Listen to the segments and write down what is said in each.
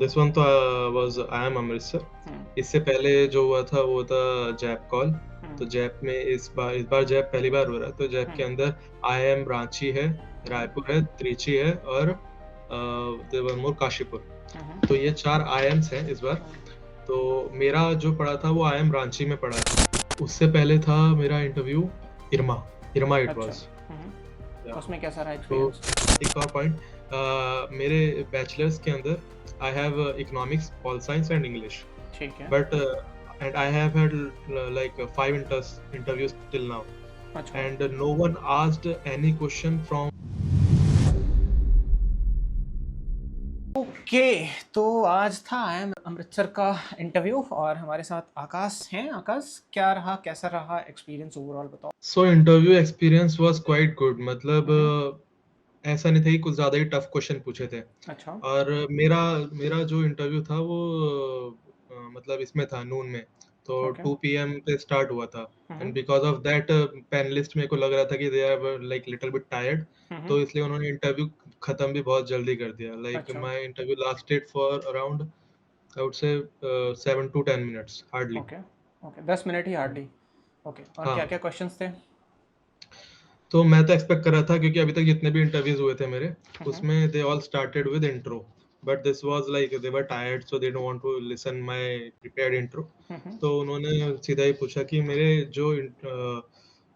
This one तो was I am Amritsar. हुँ, इससे पहले जो हुआ था वो था जैप कॉल। हुँ, तो जैप में इस बार जैप पहली बार हो रहा है, तो जैप हुँ, के अंदर आईआईएम रांची है, हुँ, रायपुर है, त्रिची है और देयर वन मोर काशीपुर। हुँ, हुँ, तो ये 4 आईआईएम्स हैं इस बार। हुँ, तो मेरा जो पड़ा था वो आईआईएम रांची में पड़ा है। उससे पहले था मेरा इंटरव्यू इरमा, इरमा इट अच्छा। वाज़। हुँ, हुँ, या उसमें कैसा रहा तो एक्सपीरियंस? एक और पॉइंट, मेरे बैचलर्स के अंदर I have economics, pol science and English. ठीक है। But and I have had like 5 interviews till now, अच्छा, and no one asked any question from. Okay, तो आज था आईआईएम अमृतसर का इंटरव्यू और हमारे साथ आकाश हैं। आकाश, क्या रहा, कैसा रहा एक्सपीरियंस ओवरऑल बताओ? So interview experience was quite good. मतलब हुँ, हुँ, ऐसा नहीं था कि कुछ ज़्यादा ही टफ क्वेश्चन पूछे थे। अच्छा, और मेरा मेरा जो इंटरव्यू था वो मतलब इसमें था नून में, तो ओके। 2 पीएम पे स्टार्ट हुआ था। Hmm, and hmm, because of that panelist मेरे को लग रहा था कि they are like little bit tired, hmm, हुँ, तो इसलिए उन्होंने इंटरव्यू खत्म भी बहुत जल्दी कर दिया। लाइक अच्छा, my interview lasted for around I would say 7 to 10 minutes hardly. Okay, okay, 10 minute ही हार्डली। ओके, और हाँ, क्या-क्या क्वेश्चंस थे? तो मैं तो एक्सपेक्ट कर रहा था क्योंकि अभी तक जितने भी इंटरव्यूज़ हुए थे मेरे, हुँ, हुँ, उसमें they all started with intro, but this was like they were tired so they don't want to listen my prepared intro. हुँ, हुँ, तो उन्होंने सीधा ही पूछा कि मेरे जो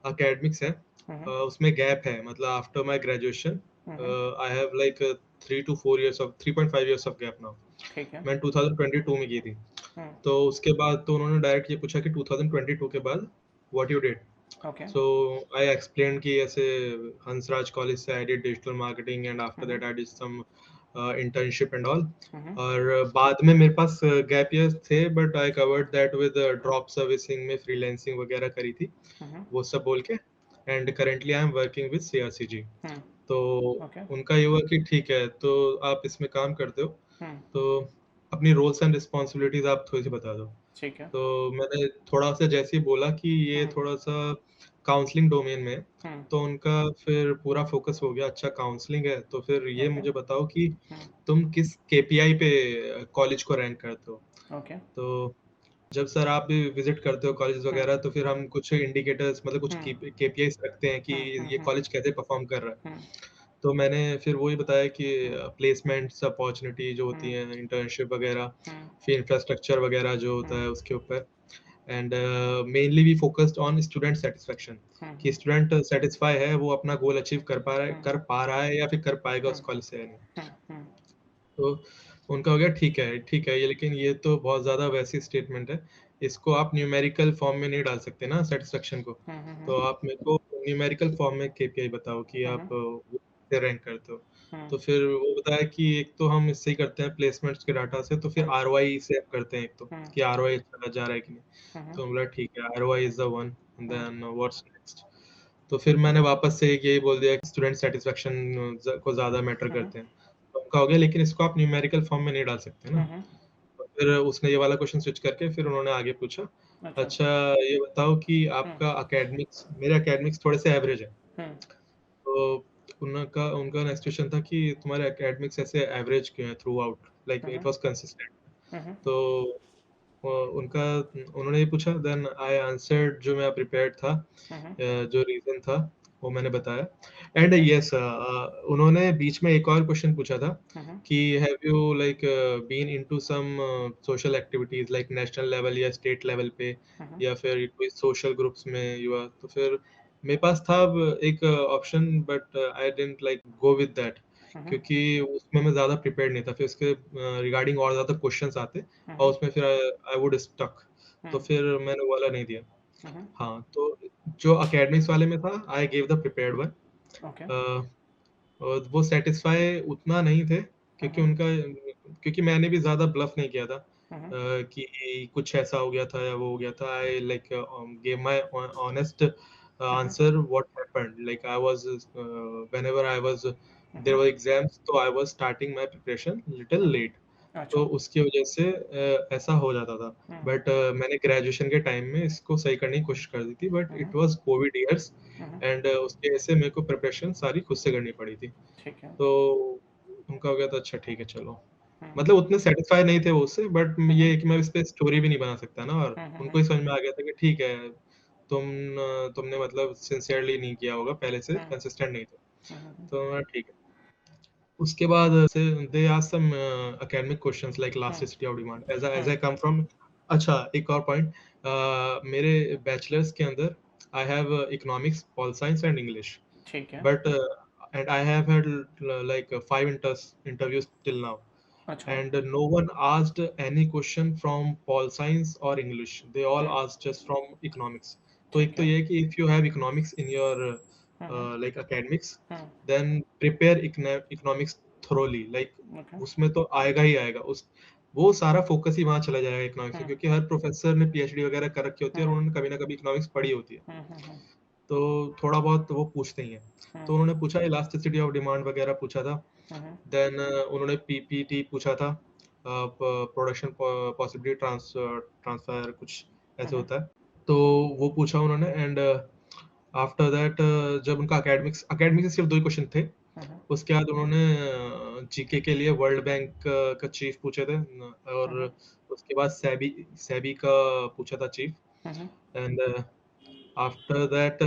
एकेडमिक्स हैं, हुँ, हुँ, उसमें गैप है, मतलब after my graduation hmm, hmm, I have like 3 to 4 years of 3.5 years of gap now. ठीक है। मैंने 2022 में की थी। हुँ, तो उसके बाद तो उन्होंने डायरेक्ट ये पूछा कि 2022 के बाद what you did? Okay. So I explained कि ऐसे हंसराज कॉलेज से I did digital marketing and um, after um, that I did some internship and all. हुँ, हुँ, और बाद में मेरे पास गैप ईयर्स थे, but I covered that with drop servicing में फ्रीलांसिंग वगैरह करी थी, हुँ, हुँ, वो सब बोल के। And currently I am working with CRCG. हुँ, तो ओके, उनका ये हुआ कि ठीक है, तो आप इसमें काम करते हो, हुँ, तो अपनी रोल्स एंड रिस्पॉन्सिबिलिटीज आप थोड़ी सी बता दो। ठीक है। तो मैंने थोड़ा-सा जैसे ही बोला कि ये हुँ, थोड़ा-सा काउंसलिंग डोमेन में है, हुँ, तो उनका फिर पूरा फ़ोकस हो गया, अच्छा काउंसलिंग है, तो फिर ये ओके, मुझे बताओ कि हुँ, तुम किस केपीआई पे कॉलेज को रैंक करते हो? ओके, तो जब सर आप भी विज़िट करते हो कॉलेजेस हुँ, वगैरह, तो फिर हम कुछ इंडिकेटर्स, मतलब कुछ हुँ, केपीआईज़ रखते हैं कि हुँ, हुँ, ये हुँ, कॉलेज कैसे परफ़ॉर्म कर रहा है। हुँ, तो मैंने फिर वही बताया कि हुँ, प्लेसमेंट्स अपॉर्च्युनिटी जो होती हुँ, हैं, इंटर्नशिप वगैरह, हुँ, फिर इंफ्रास्ट्रक्चर वगैरह जो होता हुँ, है उसके ऊपर। And mainly we focused on student satisfaction, हुँ, कि हुँ, स्टूडेंट सैटिस्फाई है, वो अपना गोल अचीव हुँ, कर पा रहा है या फिर कर पाएगा हुँ, उस कॉलेज से या नहीं। हुँ, हुँ, तो उनका हो गया ठीक है, ये लेकिन ये तो बहुत ज़्यादा वैसी स्टेटमेंट है, इसको आप न्यूमेरिकल फॉर्म में नहीं डाल सकते ना सैटिस्फैक्शन को। हुँ, हुँ, तो हुँ, आप मेरे को न्यूमेरिकल फॉर्म में केपीआई बताओ कि हुँ, आप वो कैसे रैंक करते हो। हुँ, तो फिर वो बताया कि एक तो हम इससे ही करते हैं प्लेसमेंट्स के डाटा से, तो फिर हुँ, आरओआई से हम करते हैं एक तो, हुँ, कि आरओआई अच्छा जा रहा है कि नहीं। हुँ, तो बोला ठीक है, ROI is the one, hmm, then what's next? तो फिर मैंने वापस से यही बोल दिया कि स्टूडेंट सैटिस्फैक्शन को ज़्यादा मैटर हुँ, करते हैं। तो उनका हो गया, लेकिन इसको आप न्यूमेरिकल फॉर्म में नहीं डाल सकते ना। हुँ, हुँ, तो फिर उसने ये वाला क्वेश्चन स्विच करके फिर उन्होंने आगे पूछा, अच्छा, अच्छा ये बताओ कि हुँ, आपका एकेडमिक्स, मेरे एकेडमिक्स थोड़े से एवरेज है। हुँ, तो उनका उनका नेक्स्ट क्वेश्चन था कि तुम्हारे एकेडमिक्स ऐसे एवरेज क्यों है throughout, like um, it um, was consistent. हुँ, हुँ, तो उनका उन्होंने ये पूछा, देन आई आंसर्ड, जो मैं प्रिपेयर्ड था, हुँ, हुँ, जो रीज़न था वो मैंने बताया। एंड ठीक है, येस, उन्होंने बीच में एक और क्वेश्चन पूछा था हुँ, हुँ, कि have you like been into some social activities like national level या स्टेट लेवल पे, हुँ, हुँ, या फिर कोई सोशल ग्रुप्स में यू आर? तो फिर मेरे पास था अब एक option, but I didn't like go with that, हुँ, हुँ, क्योंकि उसमें मैं ज़्यादा प्रिपेयर्ड नहीं था। फिर उसके रिगार्डिंग और ज़्यादा क्वेश्चन्स आते हुँ, और हुँ, उसमें फिर आई वुड स्टक, तो हुँ, फिर मैंने वो वाला नहीं दिया। हुँ, हुँ, हाँ, तो जो एकेडमिक्स वाले में था, I give the prepared one. Okay, uh, और वो सैटिस्फाई उतना नहीं थे, हुँ, क्योंकि हुँ, उनका, क्योंकि मैंने भी ज़्यादा ब्लफ नहीं किया था, हुँ, हुँ, कि कुछ ऐसा हो गया था या वो हो गया था। I like give my honest um, um, answer what happened, like I was whenever I was um, there um, were exams, तो I was starting my preparation little um, um, late. तो अच्छा, उसकी वजह से ऐसा हो जाता था। हुँ, बट मैंने ग्रेजुएशन के टाइम में इसको सही करने की कोशिश कर दी थी, but um, it um, was covid years, um, um, and उसकी वजह से मेरे को प्रिपरेशन सारी खुद से करनी पड़ी थी। ठीक है, तो उनका हो गया था, अच्छा ठीक है चलो। मतलब उतने सेटिस्फाई नहीं थे वो उससे, बट ये हम्म, है कि मैं इस पे स्टोरी भी नहीं बना सकता ना, और उनको हम्म, ही समझ में आ गया था कि ठीक है, तुमने मतलब सिंसियरली नहीं किया होगा, पहले से हम्म, कंसिस्टेंट नहीं थे। हम्म, तो मैं ठीक है। उसके बाद से they ask some academic questions like hmm, elasticity of demand, as hmm, I come from. अच्छा, एक और पॉइंट, मेरे बैचलर्स के अंदर I have economics, pol science and English, ठीक है। but and I have had like five interviews till now, अच्छा। and no one asked any question from Pol Science or English. They all hmm, asked just from economics. तो एक ठीक तो है। ये है कि if you have economics in your hmm, like academics, hmm, then prepare economics thoroughly. Like okay. उसमें तो आएगा ही आएगा, उस वो सारा फोकस ही वहां चला जाएगा इकोनॉमिक्स में, हम्म, क्योंकि हर प्रोफेसर ने पीएचडी वगैरह कर रखी होती है और हम्म, उन्होंने कभी ना कभी इकोनॉमिक्स पढ़ी होती है, हम्म, हम्म, तो थोड़ा बहुत तो वो पूछते ही हैं। तो हम्म, उन्होंने पूछा, इलास्टिसिटी ऑफ डिमांड वगैरह पूछा था। हम्म, देन उन्होंने पीपीटी पूछा था, प्रोडक्शन पॉसिबिलिटी ट्रांसफर कुछ ऐसे हम्म, होता है, तो वो पूछा उन्होंने। एंड आफ्टर दैट जब उनका एकेडमिक्स एकेडमिक्स से सिर्फ दो ही क्वेश्चन थे। हम्म, उसके बाद उन्होंने जीके के लिए वर्ल्ड बैंक का चीफ पूछे थे, और हम्म, उसके बाद सेबी सेबी का पूछा था chief. Hmm, and after that,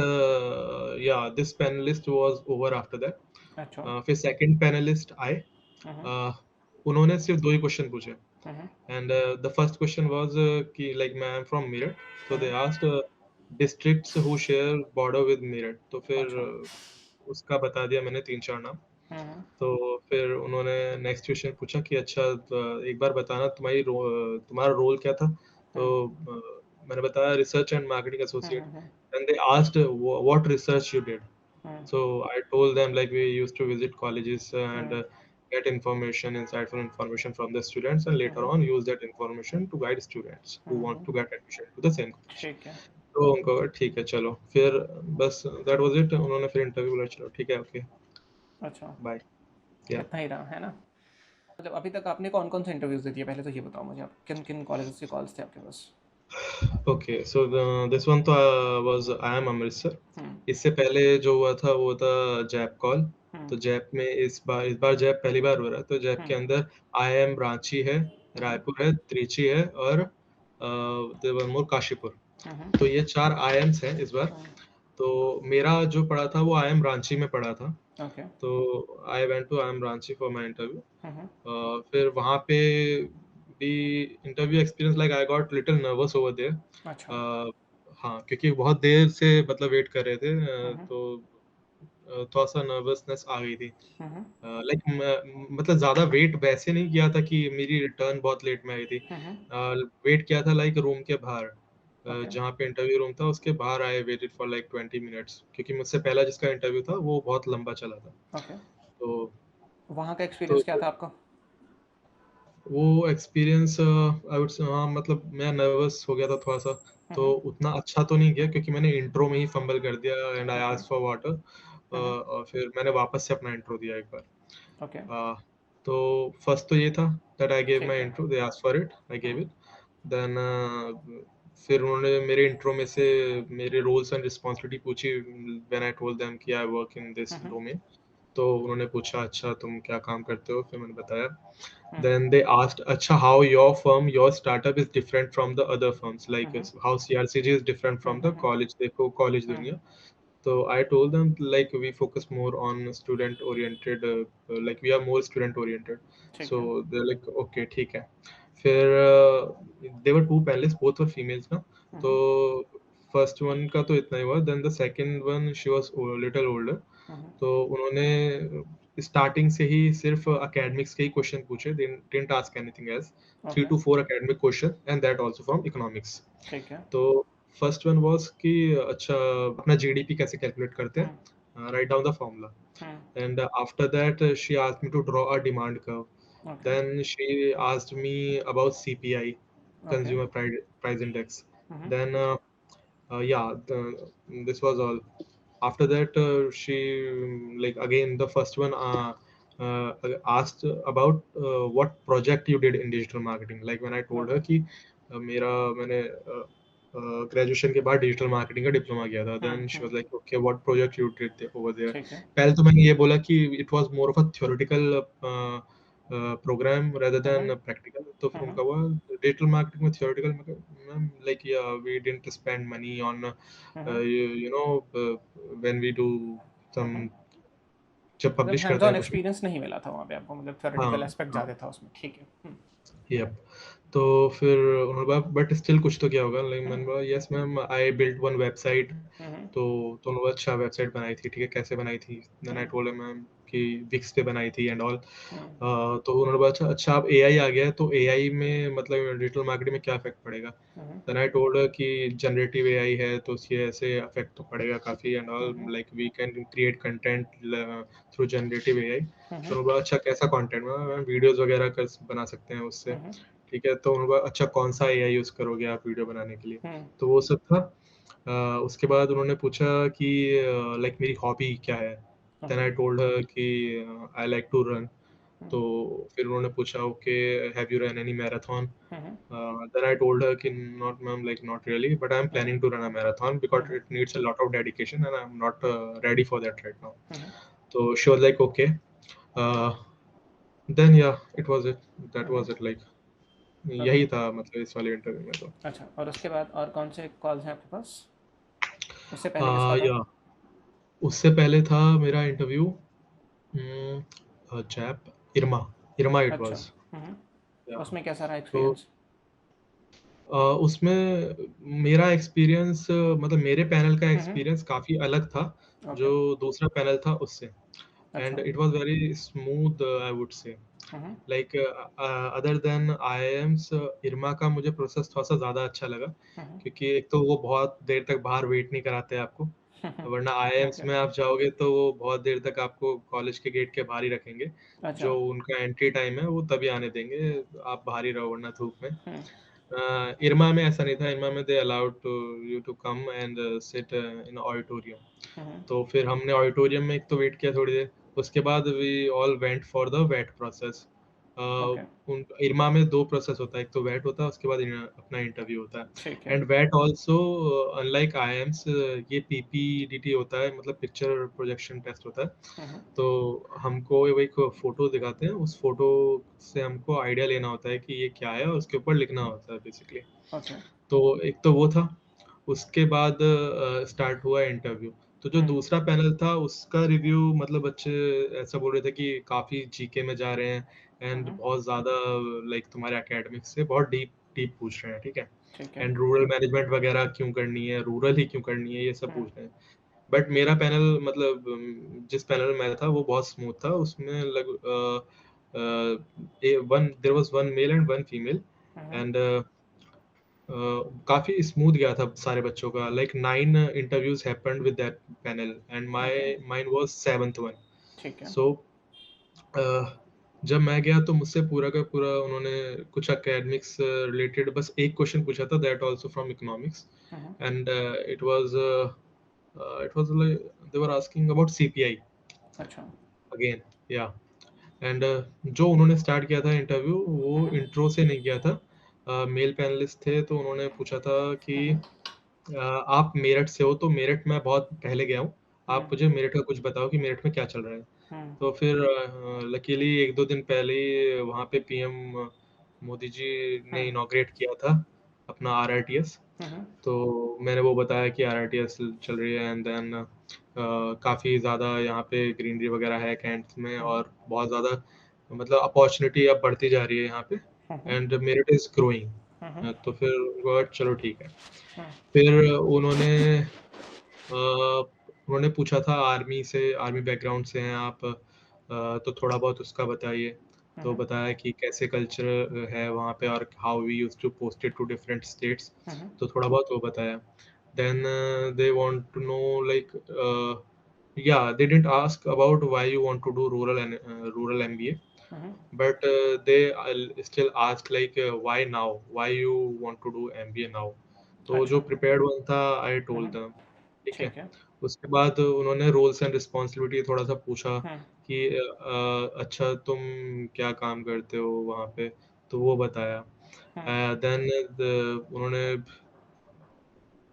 yeah, this panelist was over after that. अच्छा। फिर सेकंड पैनलिस्ट आए। हम्म, uh, उन्होंने सिर्फ दो ही क्वेश्चन पूछे। Hmm, and the first question was कि लाइक मैं एम फ्रॉम मेरठ, तो they hmm, asked districts who share border with Meerut, तो फिर अच्छा। उसका बता दिया मैंने तीन चार नाम। हम्म, तो फिर उन्होंने नेक्स्ट क्वेश्चन पूछा कि अच्छा, एक बार बताना तुम्हारा रोल क्या था। तो हम्म, मैंने बताया research and marketing hmm, associate. And they asked what research you did. Hmm, So I told them like we used to visit colleges and hmm, get information, insightful information from the students, and later hmm, on use that information to guide students who want hmm, to get admission to the same college. ठीक है। तो उनको लगा, ठीक है चलो, फिर बस that was it। उन्होंने फिर इंटरव्यू बोला, चलो ठीक है, ओके, अच्छा, बाय, या। इतना ही रहा है ना? मतलब अभी तक आपने कौन कौन से इंटरव्यूज़ दे दिए, पहले तो ये बताओ मुझे, आप किन किन कॉलेजेस के कॉल्स थे आपके पास? ओके, सो दिस वन तो वाज आई एम अमृतसर। हम्म, इससे पहले जो हुआ था वो था जैप कॉल। हम्म, तो जैप में इस बार जैप पहली बार हो रहा है, तो जैप के हम्म, अंदर आई एम रांची है, हम्म, रायपुर है, त्रिची है, और देवर मोर काशीपुर। हम्म, तो ये चार आई एम्स हैं इस बार। हम्म, तो मेरा जो पड़ा था वो आई एम रांची में पड़ा था। ओके। तो I went to I am Ranchi for my interview. Hmm, फिर वहाँ पे भी interview experience, like I got little nervous over there. अच्छा। हाँ, क्योंकि बहुत देर से मतलब वेट कर रहे थे, हम्म, तो थोड़ा सा नर्वसनेस आ गई थी। हम्म, लाइक मतलब ज्यादा वेट वैसे नहीं किया था कि मेरी रिटर्न बहुत लेट में आई थी। हम्म, वेट किया था लाइक रूम के बाहर, ओके, जहाँ पे इंटरव्यू रूम था उसके बाहर I waited for like 20 minutes, क्योंकि मुझसे पहला जिसका इंटरव्यू था वो बहुत लंबा चला था। ओके। तो वहाँ का तो एक्सपीरियंस क्या था आपका? वो एक्सपीरियंस आई वुड से, हाँ मतलब मैं नर्वस हो गया था थोड़ा सा। तो हम्म, उतना अच्छा तो नहीं गया, क्योंकि मैंने इंट्रो में ही फंबल कर दिया and I okay. Asked for water. Hmm, और फिर मैंने वापस से अपना इंट्रो दिया एक बार। ओके, तो फर्स्ट तो ये था दैट आई गेव ठीक माय है। Intro, they asked for it, I gave hmm, it. Then फिर उन्होंने मेरे इंट्रो में से मेरे रोल्स एंड रिस्पॉन्सिबिलिटी पूछी, व्हेन आई टोल्ड देम कि I work in this hmm, domain. तो उन्होंने पूछा, अच्छा तुम क्या काम करते हो, फिर मैंने बताया। हम्म, Then they asked, "Acha, how your startup is different from the other firms? Like hmm, how CRCG is different from the hmm, college, देखो college हम्म, दुनिया।" So I told them like we focus more on student oriented, like we are more student oriented. ठीक So है। they're like, okay, ठीक है। फिर there were two panelists, both were females ना। तो हम्म, first one का तो इतना ही हुआ। Then the second one, she was little older. Hmm, तो उन्होंने स्टार्टिंग से ही सिर्फ एकेडमिक्स के ही क्वेश्चन पूछे, didn't ask anything else. Three okay, two four academic question and that also from economics. ठीक है। तो फर्स्ट वन वाज कि अच्छा, अपना जीडीपी कैसे कैलकुलेट करते हम्म, हैं, write down the formula. Hmm, and after that she asked me to draw a demand curve. Okay, Then she asked me about CPI, okay, Consumer Price Index. Hmm, Then, yeah, this was all. After that, she like again the first one uh, asked about what project you did in digital marketing. Like when I told her okay, कि मेरा मैंने graduation के बाद digital marketing का diploma किया था। Then she was like, okay, what project you did over there. ठीक है। पहले तो मैंने ये बोला कि it was more of a theoretical program rather hmm than practical. तो फिर हम्म उनका हुआ डिजिटल मार्केटिंग में theoretical ma'am like we didn't spend money on hmm you know when we do some hmm. जब मतलब पब्लिश हैंड्स करते on हैं कुछ भी। एक्सपीरियंस नहीं मिला था वहाँ पे आपको, मतलब हाँ थ्योरेटिकल एस्पेक्ट हाँ ज़्यादा था उसमें, ठीक है। यप। तो फिर उन्होंने बोला बट स्टिल कुछ तो किया होगा, लाइक हम्म मैंने बोला yes ma'am I built one website. Hmm तो उन्होंने बोला अच्छा वेबसाइट बनाई थी, ठीक है कैसे बनाई थी? Then I hmm told ma'am कि विक्स पे बनाई थी एंड ऑल। हम्म तो उन्होंने बोला अच्छा अच्छा अब एआई आ गया है तो एआई में मतलब डिजिटल मार्केटिंग में क्या इफेक्ट पड़ेगा? हम्म देन आई टोल्ड कि जनरेटिव एआई है तो उसके ऐसे इफेक्ट तो पड़ेगा काफी and all, hmm like we can create content through generative AI. तो हम्म उन्होंने बोला अच्छा कैसा कंटेंट? मैम वीडियोस वगैरह कर बना सकते हैं उससे। हम्म ठीक है तो उन्होंने बोला अच्छा कौन सा एआई यूज करोगे आप वीडियो बनाने के लिए? हम्म तो वो सब था। उसके बाद उन्होंने पूछा कि लाइक मेरी हॉबी क्या है? Then okay. I told her कि आई लाइक टू रन। तो हम्म फिर उन्होंने पूछा okay have you run any marathon? Hmm Then I told her कि not ma'am, like not really, but I'm hmm planning to run a marathon because hmm it needs a lot of dedication and I'm not ready for that right now. Hmm So she was like okay. Uh, then yeah, it was it. That hmm. was it. Like okay. यही था मतलब इस वाले interview में तो। अच्छा, और उसके बाद और कौन से कॉल्स हैं आपके पास? उससे पहले किसका था? या उससे पहले था मेरा interview chap IRMA, IRMA it अच्छा। वाज। हम्म। या उसमें कैसा रहा तो एक्सपीरियंस? उसमें मेरा एक्सपीरियंस मतलब मेरे पैनल का हम्म। एक्सपीरियंस काफ़ी अलग था, ओके। जो दूसरा पैनल था उससे। एंड अच्छा। It was very smooth I would say. Hmm like other than IIMs IRMA का मुझे प्रोसेस थोड़ा-सा ज़्यादा अच्छा लगा, हम्म क्योंकि एक तो वो बहुत देर तक बाहर वेट नहीं कराते आपको, वरना आईआईएम्स ओके। में आप जाओगे तो वो बहुत देर तक आपको कॉलेज के गेट के बाहर ही रखेंगे। अच्छा। जो उनका एंट्री टाइम है वो तभी आने देंगे, आप बाहर ही रहो वरना धूप में। हम्म इरमा में ऐसा नहीं था, इरमा में they allowed to you to come and sit in auditorium. Hmm. तो फिर हमने ऑडिटोरियम में एक तो वेट किया थोड़ी देर, उसके बाद we all went for the वेट प्रोसेस। ओके। उन इरमा में 2 प्रोसेस होता है, एक तो वेट होता है उसके बाद अपना इंटरव्यू होता ठीक है। है। एंड वेट आल्सो अनलाइक आईआईएम्स ये पीपीडीटी होता है, मतलब पिक्चर प्रोजेक्शन टेस्ट होता है। हम्म। तो हमको वो एक फ़ोटो दिखाते हैं, उस फ़ोटो से हमको आइडिया लेना होता है कि ये क्या है और उसके ऊपर लिखना होता है बेसिकली। ओके। तो एक तो वो था, उसके बाद स्टार्ट हुआ इंटरव्यू। तो जो हम्म दूसरा पैनल था उसका रिव्यू मतलब बच्चे ऐसा बोल रहे थे कि काफ़ी जीके में जा रहे हैं एंड हम्म। बहुत ज़्यादा लाइक तुम्हारे एकेडमिक्स से बहुत डीप डीप पूछ रहे हैं, ठीक है? ठीक है। एंड रूरल मैनेजमेंट वगैरह क्यों करनी है, रूरल ही क्यों करनी है, ये सब हम्म पूछ रहे हैं। बट मेरा पैनल मतलब जिस पैनल में मैं था वो बहुत स्मूथ था, उसमें one there was one male and one female hmm and काफी स्मूथ गया था सारे बच्चों का, like 9 interviews happened with that panel and okay. My mine was 7th one. ठीक है। सो जब मैं गया तो मुझसे पूरा का पूरा उन्होंने कुछ एकेडमिक्स रिलेटेड बस एक क्वेश्चन पूछा था, that also from economics. Hmm. And it was like they were asking about CPI अच्छा। अगेन। या एंड जो उन्होंने स्टार्ट किया था इंटरव्यू वो हम्म इंट्रो से नहीं किया था। मेल पैनलिस्ट थे तो उन्होंने पूछा था कि हम्म आप मेरठ से हो तो मेरठ में बहुत पहले गया हूँ, आप हम्म मुझे मेरठ का कुछ बताओ कि मेरठ में क्या चल रहा है? हम्म तो फिर लकीली 1-2 दिन पहले ही वहाँ पे पीएम मोदी जी ने हम्म इनॉग्रेट किया था अपना आरआरटीएस। हम्म तो मैंने वो बताया कि आरआरटीएस चल रही है एंड देन काफ़ी ज़्यादा यहाँ पे ग्रीनरी वगैरह है कैंट्स में हम्म और बहुत ज़्यादा मतलब अपॉर्चुनिटी अब बढ़ती जा रही है यहाँ पे हम्म एंड मेरिट इज़ ग्रोइंग। हम्म तो फिर उनको लगा चलो ठीक है। हम्म फिर उन्होंने पूछा था आर्मी से, आर्मी बैकग्राउंड से हैं आप, तो थोड़ा बहुत उसका बताइए। तो हम्म बताया कि कैसे कल्चर है वहाँ पे और how we used to post it to different states. Hmm तो थोड़ा बहुत वो बताया। Then they want to know like yeah, they didn't ask about why you want to do rural MBA, hmm. but they still ask like why now, why you want to do MBA now? तो जो अच्छा। Prepared one था I told hmm. Them, ठीक है। ठीक है। उसके बाद उन्होंने रोल्स एंड रिस्पॉन्सिबिलिटी थोड़ा सा पूछा हम्म कि अच्छा तुम क्या काम करते हो वहाँ पे? तो वो बताया। हम्म देन उन्होंने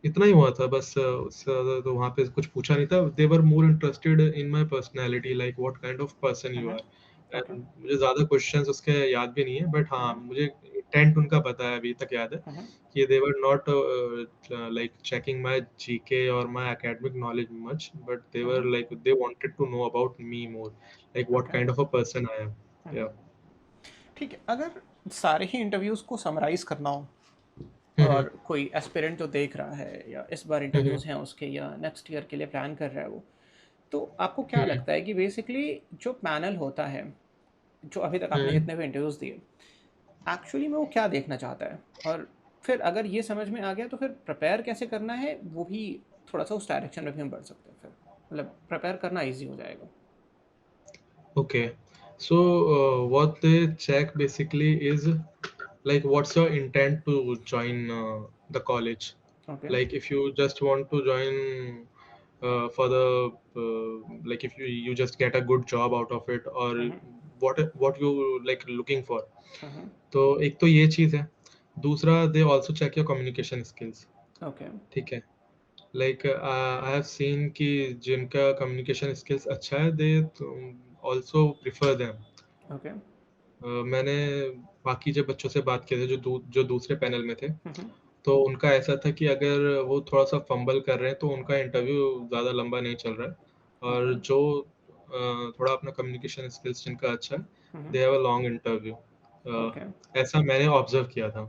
इतना ही हुआ था बस, उससे ज़्यादा तो वहाँ पे कुछ पूछा नहीं था। They were more interested in my personality like what kind of person you hmm are okay. मुझे ज़्यादा क्वेश्चंस उसके याद भी नहीं है, बट हुँ, हाँ, हुँ। मुझे इंटेंट उनका पता है, अभी तक याद है हुँ, हुँ। कि they were not like checking my GK और my academic knowledge much, but they um, were um. Like they wanted to know about me more, like what okay. Kind of a person I am. हुँ, हुँ। या ठीक है, अगर सारे ही interviews को summarise करना हो हुँ, हुँ। और कोई एस्पिरेंट जो देख रहा है या इस बार हुँ, हुँ। इंटरव्यूज़ हैं उसके या नेक्स्ट ईयर के लिए प्लान कर रहा है वो, तो आपको क्या हुँ, लगता है कि बेसिकली जो पैनल होता है, जो अभी तक आपने हुँ। जितने भी इंटरव्यूज़ दिए, एक्चुअली में वो क्या देखना चाहता है? और फिर अगर ये समझ में आ गया तो फिर प्रिपेयर कैसे करना है, वो भी थोड़ा-सा उस डायरेक्शन में भी हम बढ़ सकते हैं फिर। मतलब प्रिपेयर करना ईज़ी हो जाएगा। Okay. So, what they check basically is like what's your intent to join the college? Okay. Like if you just want to join for the like if you just get a good job out of it, or hmm, hmm. what you like looking for. Hmm, हुँ। तो एक तो ये चीज़ है। दूसरा they also check your communication skills. Okay. ठीक है। Like I have seen कि जिनका कम्युनिकेशन स्किल्स अच्छा है they also prefer them. Okay. मैंने बाकी जब बच्चों से बात की थी जो दूसरे पैनल में थे, हुँ, हुँ। तो उनका ऐसा था कि अगर वो थोड़ा-सा फंबल कर रहे हैं तो उनका इंटरव्यू ज़्यादा लंबा नहीं चल रहा है, ओके। और जो थोड़ा अपना कम्युनिकेशन स्किल्स जिनका अच्छा है, हुँ, हुँ। They have a long interview. Okay. ऐसा मैंने ऑब्जर्व किया था।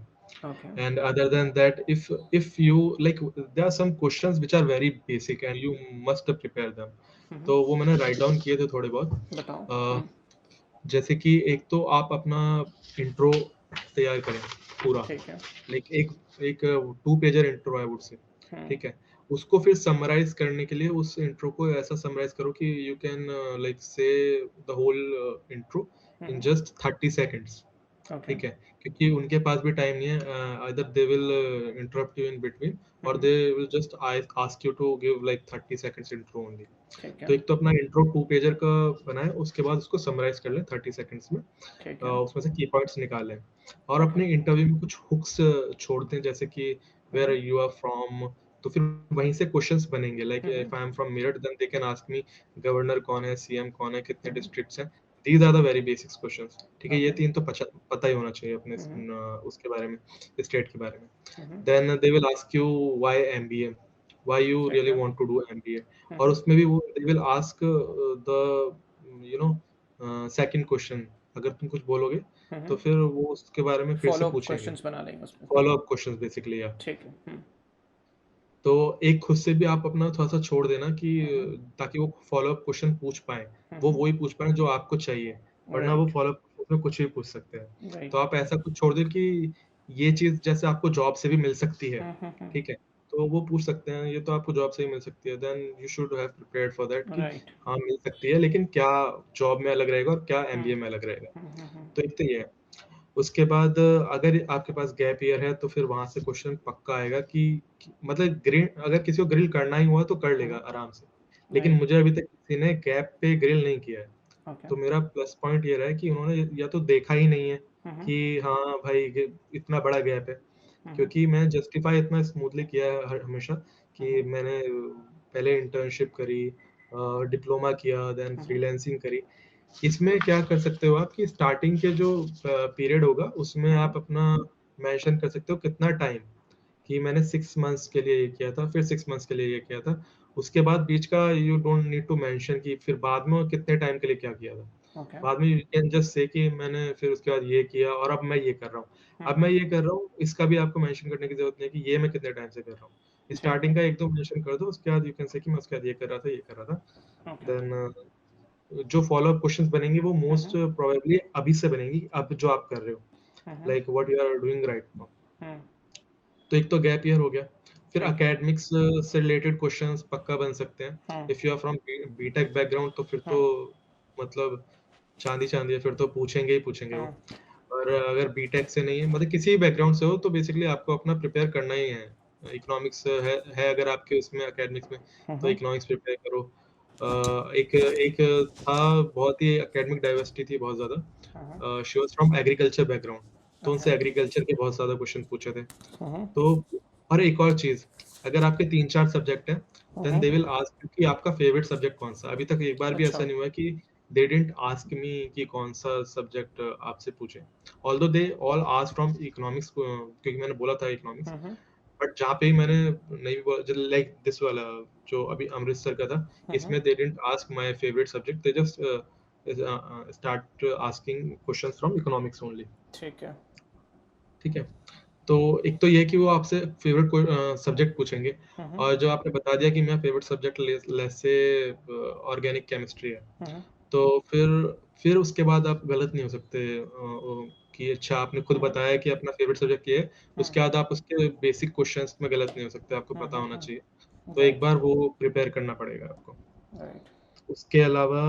Okay. And other than that, if you like, there are some questions which are very basic and you must prepare them. हुँ, हुँ। तो वो मैंने राइट डाउन किए थे थोड़े बताओ। बहुत। हुँ। जैसे कि एक तो आप अपना इंट्रो तैयार करें पूरा, ठीक है। लाइक एक एक 2 पेजर इंट्रो आई वुड से। हुँ। ठीक है। उसको फिर समराइज करने के लिए उस इंट्रो को ऐसा समराइज करो कि you can like say the whole intro um, in um. Just 30 seconds. Okay. ठीक है। क्योंकि उनके पास भी टाइम नहीं है, either they will interrupt you in between, um, और um. They will just ask you to give like 30 seconds intro only. ठीक है। तो एक तो अपना इंट्रो 2 पेजर का बनाएं, उसके बाद उसको समराइज कर लें 30 सेकंड्स में। ठीक है। उसमें से की पॉइंट्स निकालें, और ओके। अपने इंटरव्यू में कुछ हुक्स छोड़ दें, जैसे कि um, where um. You are from. तो फिर वहीं से क्वेश्चंस बनेंगे, like um, um. If I am from Meerut then they can ask me governor कौन है, सीएम कौन है, कितने हुँ, हुँ। डिस्ट्रिक्ट्स हैं। These are the very basics questions. ठीक है, ये ओके। तीन तो पता ही होना चाहिए अपने हुँ, हुँ। उसके बारे में, स्टेट के बारे में। हुँ, हुँ। Then they will ask you why MBA, why you ठीक रियली है। Want to do MBA. Um, और हुँ। उसमें भी वो they will ask the you know second question. अगर तुम कुछ बोलोगे हुँ, तो हुँ। फिर वो उसके बारे में फिर से फ़ॉलो-अप पूछेंगे, क्वेश्चंस बना लेंगे उसमें। Um, follow um. Up questions basically. या ठीक है। हुँ। तो एक खुद से भी आप अपना थोड़ा-सा छोड़ देना कि हुँ, हुँ। ताकि वो फॉलो अप क्वेश्चन पूछ पाएँ। हुँ, वो हुँ। वही पूछ पाएँ जो आपको चाहिए, वरना वो राइट, फॉलो अप क्वेश्चन में कुछ भी पूछ सकते हैं। तो राइट। आप ऐसा कुछ छोड़ दें कि ये चीज़ जैसे आपको जॉब से भी मिल सकती है, हुँ, हुँ, हुँ। ठीक है? तो वो पूछ सकते हैं, ये तो आपको जॉब से ही मिल सकती है, then you should have prepared for that कि राइट। हाँ, मिल सकती है, लेकिन क्या जॉब में अलग रहेगा और क्या हुँ। एमबीए में अलग रहेगा। हुँ, हुँ, हुँ। तो एक तो ये है। उसके बाद अगर आपके पास गैप ईयर है तो फिर वहां से क्वेश्चन पक्का आएगा कि मतलब ग्रिल, अगर किसी को ग्रिल करना ही हुआ तो कर हुँ, लेगा हुँ। आराम से। लेकिन राइट। मुझे अभी तक किसी ने गैप पे ग्रिल नहीं किया है। ओके। तो मेरा प्लस पॉइंट ये रहा है कि उन्होंने या तो देखा ही नहीं है हुँ, हुँ। कि हाँ भाई इतना बड़ा गैप है। हुँ, हुँ। क्योंकि मैं जस्टिफाई इतना स्मूथली किया है हमेशा हुँ, कि हुँ। मैंने पहले इंटर्नशिप करी, डिप्लोमा किया, देन हुँ, हुँ। फ्रीलैंसिंग करी। इसमें क्या कर सकते हो आप कि स्टार्टिंग के जो पीरियड होगा उसमें हुँ, हुँ। आप अपना मेंशन कर सकते हो कितना टाइम, कि मैंने 6 मंथ्स के लिए ये किया था, फिर 6 मंथ्स के लिए ये किया था। उसके बाद बीच का you don't need to mention कि फिर बाद में कितने टाइम के लिए क्या किया था। ओके। बाद में यू कैन जस्ट से कि मैंने फिर उसके बाद ये किया और अब मैं ये कर रहा हूँ। हुँ, अब हुँ। मैं ये कर रहा हूँ, इसका भी आपको मेंशन करने की ज़रूरत नहीं है कि ये मैं कितने टाइम से कर रहा हूँ। ठीक है। स्टार्टिंग का 1-2 मेंशन कर दो, उसके बाद यू कैन से कि मैं उसके बाद ये कर रहा था, ये कर रहा था। ओके। देन जो फ़ॉलो-अप क्वेश्चन्स बनेंगे वो हुँ, मोस्ट हुँ। प्रोबेबली अभी से बनेंगी, अब जो आप कर रहे हो, um, um. Like what you are doing right now. Um. तो एक तो गैप ईयर हो गया। फिर ठीक है। एकेडमिक्स से रिलेटेड क्वेश्चंस पक्का बन सकते हैं। Um. If you are from BTech background तो फिर तो हुँ। मतलब चांदी-चांदी है, फिर तो पूछेंगे ही पूछेंगे वो। हुँ। और अगर बीटेक से नहीं है, मतलब किसी भी बैकग्राउंड से हो, तो बेसिकली आपको अपना प्रिपेयर करना ही है। इकोनॉमिक्स है अगर आपके उसमें एकेडमिक्स में, हुँ, तो हुँ। इकोनॉमिक्स प्रिपेयर करो। एक एक था, बहुत ही एकेडमिक डाइवर्सिटी थी बहुत ज़्यादा। Um, um. She was from agriculture background, तो ओके। उनसे एग्रीकल्चर के बहुत ज़्यादा क्वेश्चन पूछे थे। हुँ, हुँ। तो और एक और चीज़, अगर आपके 3-4 सब्जेक्ट हैं, um, then um. They will ask you कि आपका फेवरेट सब्जेक्ट कौन-सा है? अभी तक एक बार भी अच्छा। ऐसा नहीं हुआ कि दे डिडंट आस्क मी कि कौन सा सब्जेक्ट आपसे पूछे, although they all ask from economics, क्योंकि मैंने बोला था इकोनॉमिक्स। हम्म बट जहाँ पे मैंने नहीं भी बोला, जो लाइक दिस वाला जो अभी अमृतसर का था, हम्म इसमें they didn't ask my favourite subject, they just start asking questions from economics only. ठीक है। ठीक है। तो एक तो ये है कि वो आपसे फेवरेट सब्जेक्ट पूछेंगे, हम्म और जो आपने बता दिया कि मेरा favourite subject let's say organic chemistry है, हम्म तो फिर उसके बाद आप गलत नहीं हो सकते, कि अच्छा आपने खुद बताया कि अपना फेवरेट सब्जेक्ट ये है, उसके बाद आप उसके बेसिक क्वेश्चंस में गलत नहीं हो सकते, आपको पता होना चाहिए। तो एक राइट बार वो प्रिपेयर करना पड़ेगा आपको। राइट। उसके अलावा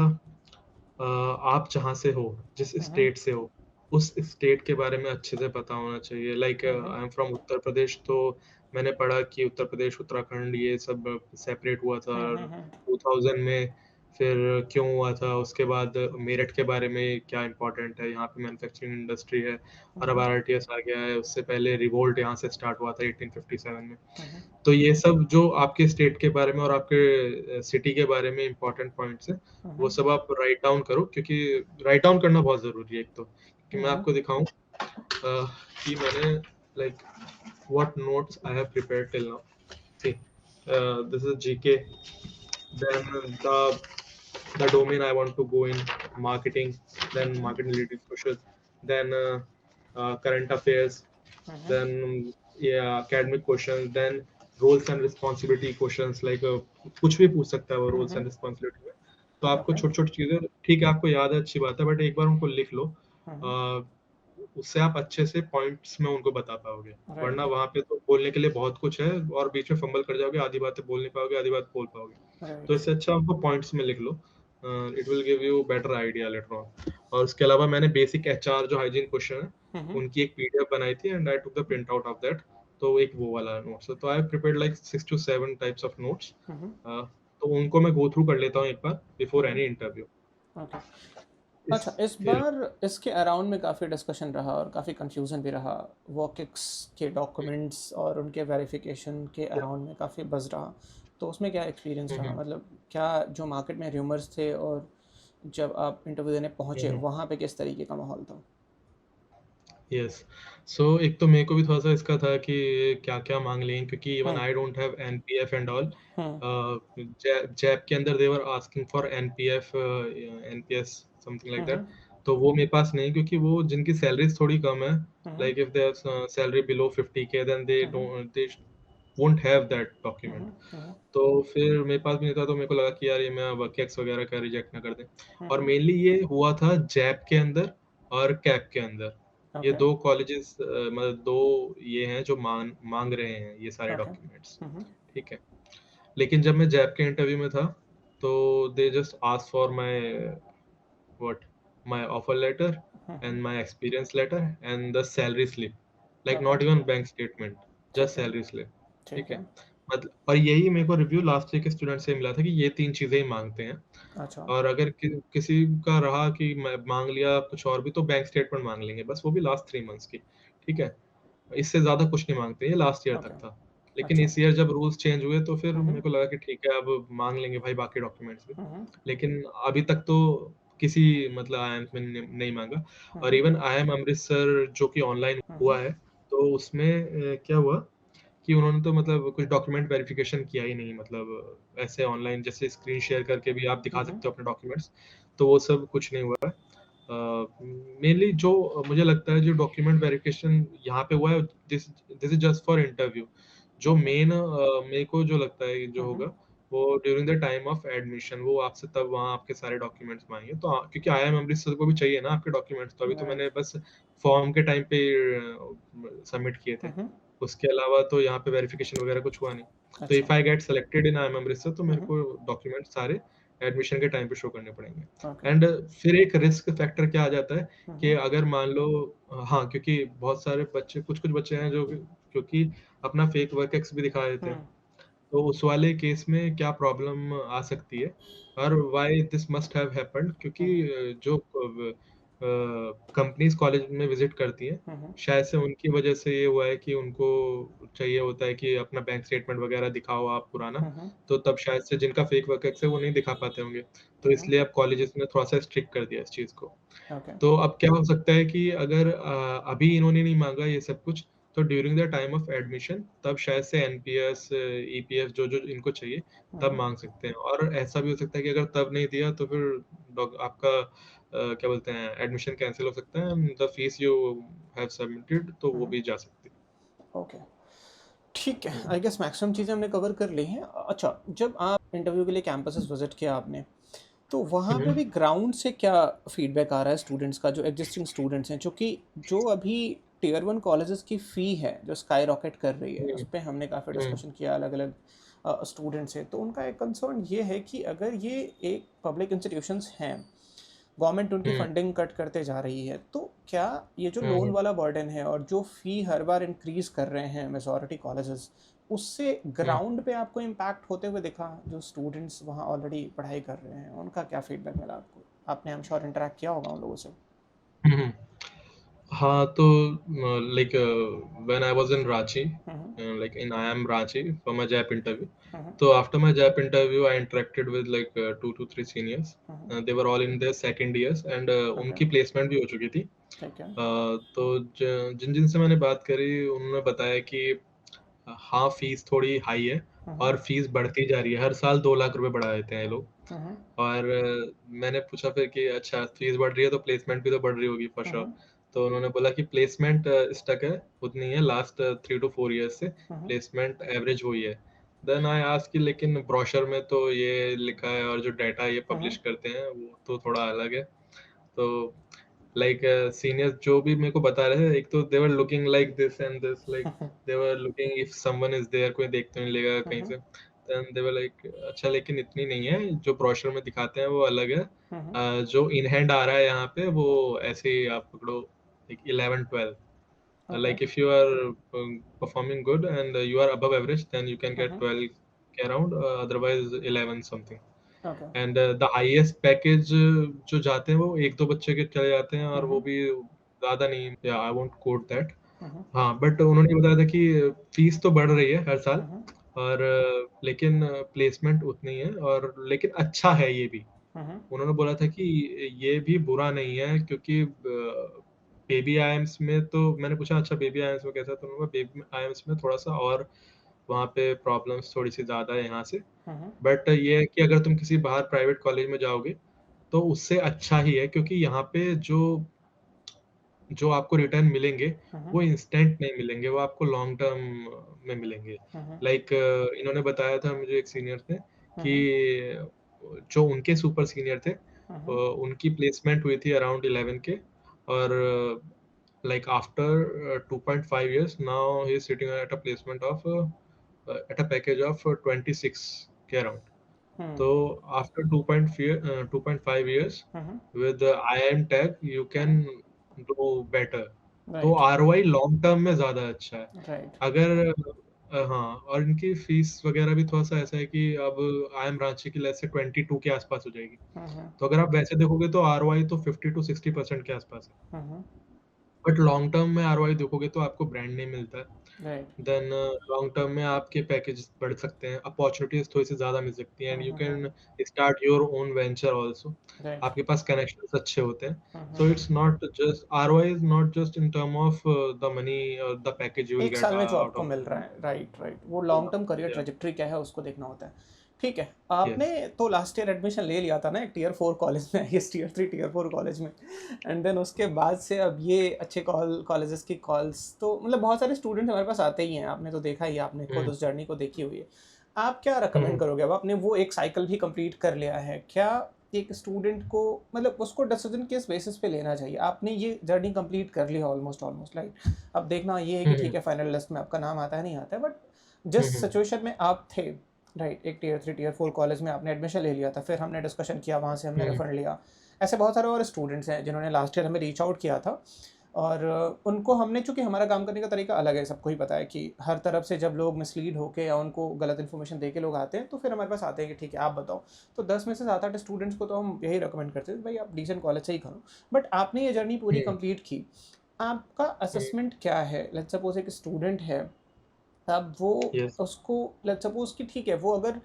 आप जहाँ से हो, जिस हम्म स्टेट से हो, उस स्टेट के बारे में अच्छे से पता होना चाहिए। Like hmm I am from Uttar Pradesh, तो मैंने पढ़ा कि उत्तर प्रदेश उत्तराखंड ये सब सेपरेट हुआ था हम्म 2000 में, फिर क्यों हुआ था, उसके बाद मेरठ के बारे में क्या इंपॉर्टेंट है, यहाँ पे मैन्युफैक्चरिंग इंडस्ट्री है, और अब हम्म आरआरटीएस आ गया है, उससे पहले रिवोल्ट यहाँ से स्टार्ट हुआ था 1857 में। हम्म तो ये सब जो आपके स्टेट के बारे में और आपके सिटी के बारे में इंपॉर्टेंट पॉइंट्स हैं, वो हम्म सब आप राइट डाउन करो, क्योंकि राइट डाउन करना बहुत जरूरी है। एक तो कि मैं हम्म आपको दिखाऊं कि मैंने like what notes I have prepared till now. See, this is GK, then the domain I want to go in, marketing, then marketing related questions, then current affairs, then yeah, academic questions, then roles and responsibility questions, like कुछ भी पूछ सकता है वो roles and responsibility में। तो आपको okay. छोटी छोटी चीजें, ठीक है आपको याद है अच्छी बात है, बट एक बार उनको लिख लो, उससे आप अच्छे से पॉइंट्स में उनको बता पाओगे। वरना राइट वहां पे तो बोलने के लिए बहुत कुछ है, और बीच में फंबल कर जाओगे, आधी बातें बोल नहीं पाओगे, आधी बात बोल पाओगे। तो राइट। इससे अच्छा उनको पॉइंट्स में लिख लो, it will give you better idea later on. और उसके अलावा मैंने बेसिक एचआर जो हाइजीन क्वेश्चन है, हम्म उनकी एक पीडीएफ बनाई थी, and I took the print out of that. तो एक वो वाला नोट्स, तो I prepared like 6 to 7 types of notes. Hmm तो उनको मैं गो थ्रू कर लेता हूँ एक बार बिफोर एनी इंटरव्यू। ओके। इस अच्छा, इस फिर बार इसके अराउंड में काफ़ी डिस्कशन रहा और काफ़ी कंफ्यूजन भी रहा। वॉकिक्स के डॉक्यूमेंट्स और उनके वेरिफिकेशन के अराउंड में काफ़ी बज़ रहा। तो उसमें क्या एक्सपीरियंस रहा, मतलब क्या जो मार्केट में र्यूमर्स थे और जब आप इंटरव्यू देने पहुंचे वहाँ पे किस तरीके का माहौल था? यस। सो एक तो मेरे को भी थोड़ा सा इसका था कि क्या क्या मांग लें, क्योंकि even hmm I don't have NPF and all. Hmm जैप के अंदर they're asking for NPF, NPS something like that. Hmm तो वो मेरे पास नहीं, क्योंकि वो जिनकी सैलरीज थोड़ी कम है, hmm like if they salary below 50K, then hmm they won't have that document. Hmm तो फिर मेरे पास भी नहीं था, तो मेरे को लगा कि यार ये मैं वर्केक्स वगैरह का रिजेक्ट ना कर दें। और हम्म मेनली ये हुआ था जैप के अंदर और कैप के अंदर। ये ओके दो कॉलेजेस, मतलब दो ये हैं जो मांग मांग रहे हैं ये सारे ओके। डॉक्यूमेंट्स। हम्म ठीक है। लेकिन जब मैं जैप के इंटरव्यू में था, तो they just ask for my what my offer letter hmm and my experience letter and the salary slip, like okay. Not even bank statement, just ठीक है। Salary slip. ठीक ठीक है। है। मतलब और यही मेरे को रिव्यू लास्ट ईयर के स्टूडेंट से मिला था कि ये तीन चीजें ही मांगते हैं। अच्छा। और अगर किसी का रहा कि मैं मांग लिया कुछ और भी, तो बैंक स्टेटमेंट मांग लेंगे, बस वो भी लास्ट 3 मंथ्स की। ठीक है। इससे ज्यादा कुछ नहीं मांगते, ये लास्ट ईयर तक ओके। था। लेकिन अच्छा। इस ईयर जब रूल्स चेंज हुए, तो फिर हम्म मेरे को लगा कि ठीक है अब मांग लेंगे भाई बाकी डॉक्यूमेंट्स भी। हम्म लेकिन अभी तक तो किसी मतलब आईएम में नहीं मांगा। और हम्म इवन आईएम अमृतसर जो कि ऑनलाइन हम्म हुआ है, तो उसमें क्या हुआ कि उन्होंने तो मतलब कुछ डॉक्यूमेंट वेरिफिकेशन किया ही नहीं, मतलब ऐसे ऑनलाइन जैसे स्क्रीन शेयर करके भी आप दिखा हम्म सकते हो अपने डॉक्यूमेंट्स, तो वो सब कुछ नहीं हुआ है। मेनली जो मुझे लगता है जो डॉक्यूमेंट वेरिफिकेशन यहाँ पे हुआ है, this this is just for interview. जो ओके। मेन मेरे को जो लगता है जो हम्म होगा, वो during the time of admission वो आपसे तब वहाँ आपके सारे डॉक्यूमेंट्स मांगे, तो क्योंकि आईआईएम अमृतसर को भी चाहिए ना आपके डॉक्यूमेंट्स, तो अभी तो मैंने राइट। बस फॉर्म के टाइम पे सबमिट किए थे। हम्म उसके अलावा तो यहाँ पे वेरिफिकेशन वगैरह कुछ हुआ नहीं। तो अच्छा। If I get selected in IM Amritsar, तो मेरे हम्म को डॉक्यूमेंट सारे एडमिशन के टाइम पे शो करने पड़ेंगे। ओके। एंड फिर एक रिस्क फैक्टर क्या आ जाता है कि हम्म अगर मान लो, हाँ, क्योंकि बहुत सारे बच्चे, कुछ कुछ बच्चे हैं जो क्योंकि अपना फेक वर्क एक्स भी दिखा देते हैं, हम्म तो उस वाले केस में क्या प्रॉब्लम आ सकती है, और why this must have happened, क्योंकि हम्म जो कंपनीज कॉलेज में विजिट करती हैं, हम्म, शायद से उनकी वजह से ये हुआ है कि उनको चाहिए होता है कि अपना बैंक स्टेटमेंट वगैरह दिखाओ आप पुराना, हम्म, तो तब शायद से जिनका फेक वर्कएक्स है वो नहीं दिखा पाते होंगे, तो हम्म, इसलिए अब कॉलेजेस ने थोड़ा सा स्ट्रिक्ट कर दिया इस चीज़ को। ओके। तो अब क्या हो सकता है कि अगर अभी इन्होंने नहीं मांगा ये सब कुछ, तो during the time of admission तब शायद से एनपीएस ईपीएफ जो जो इनको चाहिए तब हम्म, मांग सकते हैं। और ऐसा भी हो सकता है कि अगर तब नहीं दिया तो फिर आपका क्या बोलते हैं एडमिशन कैंसिल हो सकता है, the fees you have submitted तो वो हम्म, भी जा सकती ओके। ठीक है, है। आई गेस मैक्सिमम चीज़ें हमने कवर कर ली हैं। अच्छा, जब आप इंटरव्यू के लिए कैंपसेस विजिट किया आपने, तो वहाँ पे हम्म, भी ग्राउंड से क्या फीडबैक आ रहा है स्टूडेंट्स का, जो एग्जिस्टिंग स्टूडेंट्स हैं? क्योंकि जो अभी टियर वन कॉलेजेस की फ़ी है जो स्काई रॉकेट कर रही है, उस हम्म, पर हमने काफ़ी हम्म, डिस्कशन किया अलग अलग स्टूडेंट से। तो उनका एक कंसर्न ये है कि अगर ये एक पब्लिक इंस्टीट्यूशंस हैं, गवर्नमेंट उनकी हम्म, फंडिंग कट करते जा रही है, तो क्या ये जो लोन हम्म, वाला बर्डन है और जो फ़ी हर बार इंक्रीज़ कर रहे हैं मेजॉरिटी कॉलेजेस, उससे हम्म, ग्राउंड पे आपको इम्पैक्ट होते हुए दिखा? जो स्टूडेंट्स वहाँ ऑलरेडी पढ़ाई कर रहे हैं, उनका क्या फीडबैक मिला आपको? आपने आई एम श्योर इंटरेक्ट किया होगा उन लोगों से। हम्म। हाँ, तो like when I was in Ranchi, hmm, like in I am Ranchi for my JAP interview. Hmm, So after my JAP interview, I interacted with like 2 to 3 seniors. Hmm, They were all in their second years and okay, उनकी placement भी हो चुकी थी। ठीक है। तो जिन जिन से मैंने बात करी उन्होंने बताया कि हाँ फीस थोड़ी हाई है हम्म, और फीस बढ़ती जा रही है, हर साल 2 लाख रुपए बढ़ा देते हैं ये लोग। हम्म, और मैंने पूछा फिर कि अच्छा फीस बढ़ रही है तो प्लेसमेंट भी तो बढ़ रही होगी फॉर श्योर। हम्म, तो उन्होंने बोला कि प्लेसमेंट स्टक है, उतनी है लास्ट 3 to 4 ईयर्स से, हम्म, प्लेसमेंट एवरेज हुई है। देन आई आस्क्ड कि लेकिन ब्रोशर में तो ये लिखा है और जो डाटा ये हम्म, पब्लिश करते हैं वो तो थोड़ा अलग है। तो लाइक सीनियर्स जो भी मेरे को बता रहे थे, एक तो they were looking like this and this, like they were looking if someone is there, कोई देख तो नहीं लेगा कहीं हम्म, से। देन दे वर लाइक अच्छा लेकिन इतनी नहीं है, जो ब्रोशर में दिखाते हैं वो अलग है। हम्म, जो इन हैंड आ रहा है यहाँ पे वो ऐसे ही आप पकड़ो, like 11 12, okay, like if you are performing good and you are above average then you can get हम्म, 12 के around, otherwise 11 something। Okay, and the highest package जो जाते हैं वो एक दो बच्चे के चले जाते हैं और वो हम्म, भी ज्यादा नहीं, या आई वोंट कोट दैट। हम्म, हाँ बट उन्होंने ये बताया था कि फीस तो बढ़ रही है हर साल, हम्म, और लेकिन प्लेसमेंट उतनी है, और लेकिन अच्छा है ये भी। हम्म, उन्होंने बोला था कि ये भी बुरा नहीं है, क्योंकि बेबी आईएम्स में तो मैंने पूछा अच्छा बेबी आईएम्स में कैसा, तो उन्होंने बेबी आईएम्स में थोड़ा सा और वहाँ पे प्रॉब्लम्स थोड़ी सी ज्यादा है यहाँ से। हम्म, बट ये है कि अगर तुम किसी बाहर प्राइवेट कॉलेज में जाओगे तो उससे अच्छा ही है, क्योंकि यहाँ पे जो जो आपको रिटर्न मिलेंगे हम्म, वो इंस्टेंट नहीं मिलेंगे, वो आपको लॉन्ग टर्म में मिलेंगे। हम्म, लाइक इन्होंने बताया था मुझे एक सीनियर ने कि हम्म, जो उनके सुपर सीनियर थे, हम्म, उनकी प्लेसमेंट हुई थी अराउंड 11 के, और like after 2.5 years now he is sitting at a placement of at a package of 26 के अराउंड। हम्म, तो after 2.5 years hmm, with the IIM tag you can hmm, do better। तो right, ROI long term में ज्यादा अच्छा है। Right, अगर हाँ, और इनकी फीस वगैरह भी थोड़ा सा ऐसा है कि अब IIM रांची की लेट से 22 के आसपास हो जाएगी। हम्म, तो अगर आप वैसे देखोगे तो आरओआई तो 50 to 60% के आसपास है। हम्म, बट लॉन्ग टर्म में आरओआई देखोगे तो आपको ब्रांड नेम मिलता है। राइट, देन लॉन्ग टर्म में आपके पैकेज बढ़ सकते हैं, अपॉर्चुनिटीज थोड़ी सी ज़्यादा मिल सकती हैं, and you hmm, can start your own venture also. Right, आपके पास कनेक्शंस अच्छे होते हैं। So hmm. It's not just ROI is not just in term of the money और द पैकेज यू विल एक गेट साल में जो आउट आपको ऑफ मिल रहा है, राइट, राइट, वो लॉन्ग टर्म करियर या ट्रेजेक्ट्री क्या है उसको देखना होता है। ठीक है, आपने यस। तो लास्ट ईयर एडमिशन ले लिया था ना एक टियर फोर कॉलेज में, ये tier three tier four college में, एंड देन उसके बाद से अब ये अच्छे कॉलेजेस की कॉल्स, तो मतलब बहुत सारे स्टूडेंट हमारे पास आते ही हैं, आपने तो देखा ही है, आपने खुद हम्म, उस जर्नी को देखी हुई है। आप क्या रिकमेंड हम्म, करोगे? अब आपने वो एक साइकिल भी कंप्लीट कर लिया है, क्या एक स्टूडेंट को मतलब उसको डिसीजन किस बेसिस पे लेना चाहिए? आपने ये जर्नी कंप्लीट कर ली है ऑलमोस्ट ऑलमोस्ट, राइट? अब देखना ये है कि हम्म, ठीक है फाइनल लिस्ट में आपका नाम आता है नहीं आता है, बट जिस हम्म, सिचुएशन में आप थे, राइट, एक tier three tier four college में आपने एडमिशन ले लिया था, फिर हमने डिस्कशन किया, वहाँ से हमने हम्म, रेफंड लिया, ऐसे बहुत सारे और स्टूडेंट्स हैं जिन्होंने लास्ट ईयर हमें रीच आउट किया था, और उनको हमने, चूँकि हमारा काम करने का तरीका अलग है, सबको ही पता है कि हर तरफ से जब लोग मिसलीड होके या उनको गलत इन्फॉर्मेशन दे के लोग आते हैं, तो फिर हमारे पास आते हैं कि ठीक है आप बताओ। तो 10 में से 7-8 स्टूडेंट्स को तो हम यही रिकमेंड करते हैं, भाई आप डिसेंट कॉलेज से ही करो। बट आपने ये जर्नी पूरी हम्म, कंप्लीट की, आपका असेसमेंट क्या है? लेट्स सपोज एक स्टूडेंट है, अब वो, यस। उसको लेट्स सपोज कि ठीक है वो अगर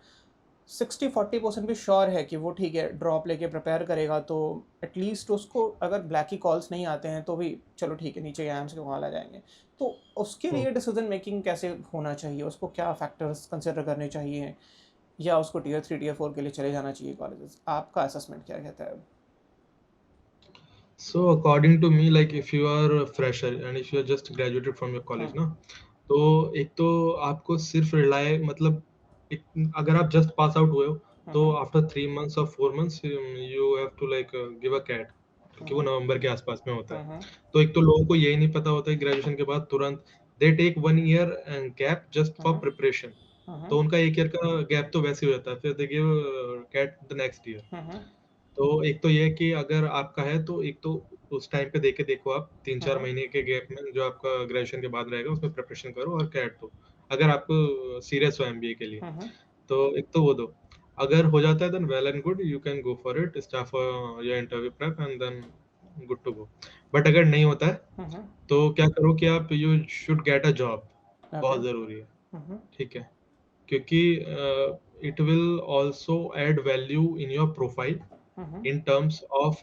60-40% भी श्योर है कि वो ठीक है ड्रॉप लेके प्रिपेयर करेगा, तो एटलीस्ट उसको अगर ब्लैक की कॉल्स नहीं आते हैं तो भी चलो ठीक है, नीचे एम्स के कॉल आ जाएंगे। तो उसके लिए डिसीजन मेकिंग कैसे होना चाहिए, उसको क्या फैक्टर्स कंसिडर करने चाहिए, या उसको टियर 3 टियर 4 के लिए चले जाना चाहिए कॉलेजेस? आपका असेसमेंट क्या कहता है? So according to me, like if you are a fresher and if you are just graduated from your college हम्म। ना, तो एक तो आपको सिर्फ रिलाय मतलब एक, अगर आप जस्ट पास आउट हुए हो तो हम्म। आफ्टर 3 मंथ्स और 4 months you have to like give a CAT, क्योंकि वो हम्म। नवंबर के आसपास में होता है। हम्म। तो एक तो लोगों को यही नहीं पता होता है ग्रेजुएशन के बाद तुरंत they take 1 year gap just for hmm. Preparation. Hmm. तो उनका 1 ईयर का गैप तो वैसे ही हो जाता है, फिर they give CAT the next year. Hmm. तो एक तो ये है कि अगर आपका है तो एक तो उस टाइम पे देके देखो, आप तीन चार हम्म। महीने के गैप में जो आपका ग्रेजुएशन के बाद रहेगा उसमें प्रिपरेशन करो और कैट दो, अगर आपको सीरियस हो एमबीए के लिए। हम्म। तो एक तो वो दो, अगर हो जाता है then well and good, you can go for it, start for your interview prep and then good to go. But अगर नहीं होता है हम्म। तो क्या करो कि आप you should get a job, okay. बहुत जरूरी है। हम्म। ठीक है, क्योंकि it will also add value in your profile hmm. in terms of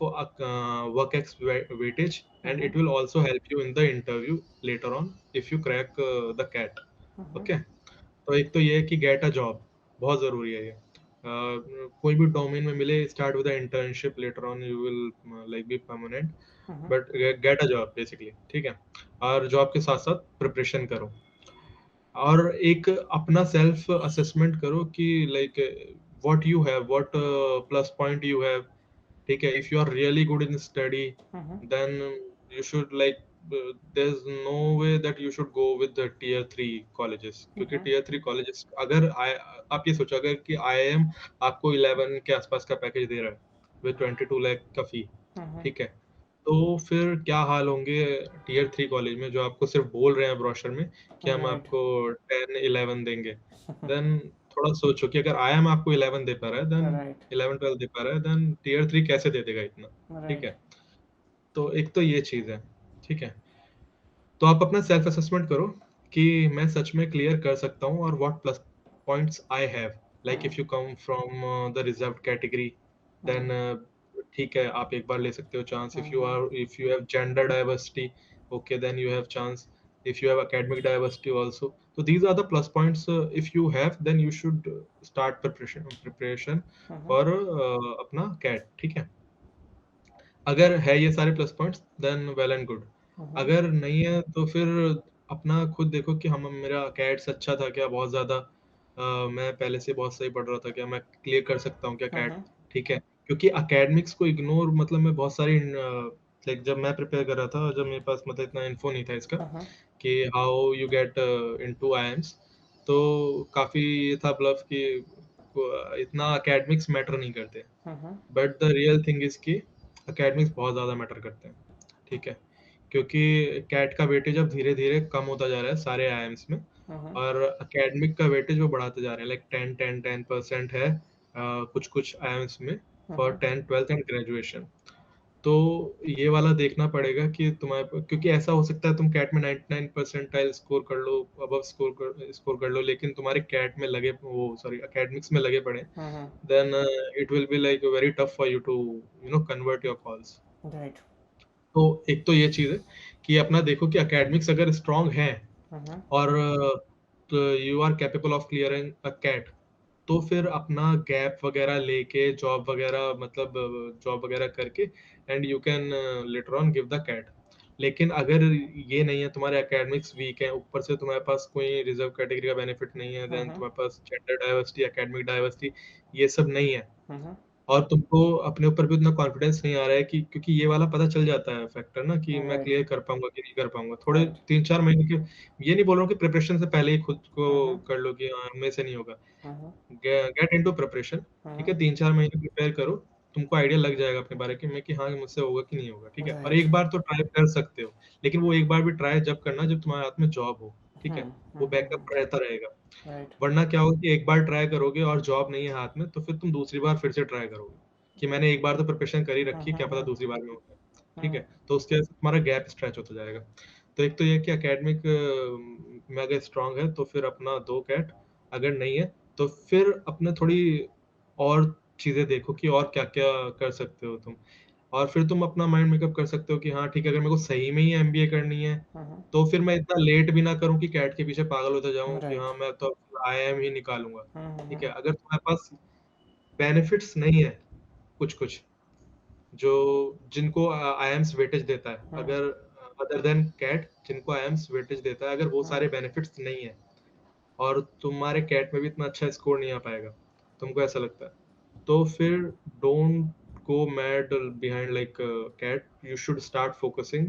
work weightage, and hmm. it will also help you in the interview later on if you crack the cat. Hmm. Okay, तो एक तो ये है कि gate a job, बहुत जरूरी है ये। कोई भी डोमेन में मिले, start with internship, later on you will like be permanent, hmm. But get a job basically. ठीक है, और जॉब के साथ साथ प्रिपरेशन करो, और एक अपना सेल्फ असेसमेंट करो कि like what you have, what plus point you have. ठीक है, if you are really good in study, hmm. then you should like there's no way that you should go with the tier 3 colleges, क्योंकि हम्म। tier 3 colleges अगर आप ये सोचो अगर कि IIM आपको 11 के आसपास का पैकेज दे रहा है विद 22 लाख का फी, हम्म। ठीक है, तो फिर क्या हाल होंगे tier 3 कॉलेज में जो आपको सिर्फ बोल रहे हैं ब्रोशर में कि हम राइट। आपको 10 11 देंगे। देन थोड़ा सोचो कि अगर IIM आपको 11 दे पा रहा है, देन राइट। 11 12 दे पा रहा है, देन tier 3 कैसे दे देगा इतना। ठीक राइट। है, तो एक तो ये चीज है। ठीक है, तो आप अपना सेल्फ असेसमेंट करो कि मैं सच में क्लियर कर सकता हूँ, और what plus points I have, like if you come from the reserve category, then ठीक है आप एक बार ले सकते हो chance. If you have gender diversity, okay then you have chance. if you have academic diversity also, so these are the plus points, if you have then you should start preparation for अपना CAT. ठीक है, अगर है ये सारे plus points then well and good. अगर नहीं है तो फिर अपना खुद देखो कि हम मेरा कैट्स अच्छा था क्या, बहुत ज्यादा मैं पहले से बहुत सही पढ़ रहा था क्या, मैं क्लियर कर सकता हूँ क्या कैट। ठीक है, क्योंकि एकेडमिक्स को इग्नोर मतलब मैं बहुत सारी लाइक जब मैं प्रिपेयर कर रहा था, जब मेरे पास मतलब इतना इन्फो नहीं था इसका कि how you get into IIMs, तो काफी ये था ब्लफ कि इतना एकेडमिक्स मैटर नहीं करते, but the real thing is कि एकेडमिक्स बहुत ज़्यादा मैटर करते हैं। ठीक है, क्योंकि कैट का वेटेज अब धीरे धीरे कम होता जा रहा है सारे आईएम्स में, और एकेडमिक का वेटेज वो बढ़ाते जा रहे हैं, लाइक 10% है कुछ कुछ आईएम्स में for 10th 12th and graduation. तो ये वाला देखना पड़ेगा कि तुम्हारे, क्योंकि ऐसा हो सकता है तुम कैट में 99 परसेंटाइल स्कोर कर लो, अबव स्कोर कर लो, लेकिन तुम्हारे कैट में लगे वो सॉरी एकेडमिक्स में लगे पड़े, then it will be like very tough for you to convert your calls। Right. तो एक तो ये चीज है कि अपना देखो कि एकेडमिक्स अगर स्ट्रांग है और you are capable of clearing a CAT, तो फिर अपना गैप वगैरह लेके जॉब वगैरह मतलब जॉब वगैरह करके and you can later on give the CAT. लेकिन अगर ये नहीं है, तुम्हारे एकेडमिक्स वीक है, ऊपर से तुम्हारे पास कोई रिजर्व कैटेगरी का बेनिफिट नहीं है, देन तुम्हारे पास जेंडर डाइवर्सिटी, एकेडमिक डाइवर्सिटी, ये सब नहीं है, और तुमको अपने ऊपर भी उतना कॉन्फिडेंस नहीं आ रहा है कि, क्योंकि ये वाला पता चल जाता है फैक्टर ना कि मैं राइट। क्लियर कर पाऊंगा कि नहीं कर पाऊंगा, थोड़े राइट। 3 4 महीने के। ये नहीं बोल रहा हूँ कि प्रिपरेशन से पहले ही खुद को कर लो कि हाँ मेरे से नहीं होगा, गेट इनटू प्रिपरेशन। ठीक है, 3 4 महीने प्रिपेयर करो, तुमको आइडिया लग जाएगा अपने बारे में कि हाँ मुझसे होगा कि नहीं होगा, ठीक है। और राइट। एक बार तो ट्राई कर सकते हो, लेकिन वो एक बार भी ट्राई जब करना जब तुम्हारे हाथ में जॉब हो, ठीक है। वो बैकअप रहता रहेगा। राइट। वरना क्या होगा कि एक बार ट्राई करोगे और जॉब नहीं है हाथ में, तो फिर तुम दूसरी बार फिर से ट्राई करोगे कि मैंने एक बार तो प्रिपरेशन कर ही रखी है, क्या पता दूसरी बार में हो जाए, ठीक है। तो उसके वजह से तुम्हारा गैप स्ट्रेच होता जाएगा। तो एक तो ये कि एकेडमिक में अगर स्ट्रांग है तो फिर अपना दो कैट, अगर नहीं है तो फिर अपने थोड़ी और चीजें देखो कि और क्या क्या कर सकते हो तुम। और फिर तुम अपना माइंड मेकअप कर सकते हो कि हाँ ठीक है, अगर मेरे को सही में ही एमबीए करनी है तो फिर मैं इतना लेट भी ना करूं कि कैट के पीछे पागल होता जाऊं कि राइट। हाँ मैं तो आईआईएम ही निकालूंगा, ठीक है। अगर तुम्हारे पास बेनिफिट्स नहीं है कुछ कुछ जो जिनको आईएम्स वेटेज देता है, अगर अदर देन कैट जिनको आईएम्स वेटेज देता है, अगर वो सारे बेनिफिट्स नहीं है और तुम्हारे कैट में भी इतना अच्छा स्कोर नहीं आ पाएगा, तुमको ऐसा लगता है, तो फिर don't go mad behind like CAT. You should start focusing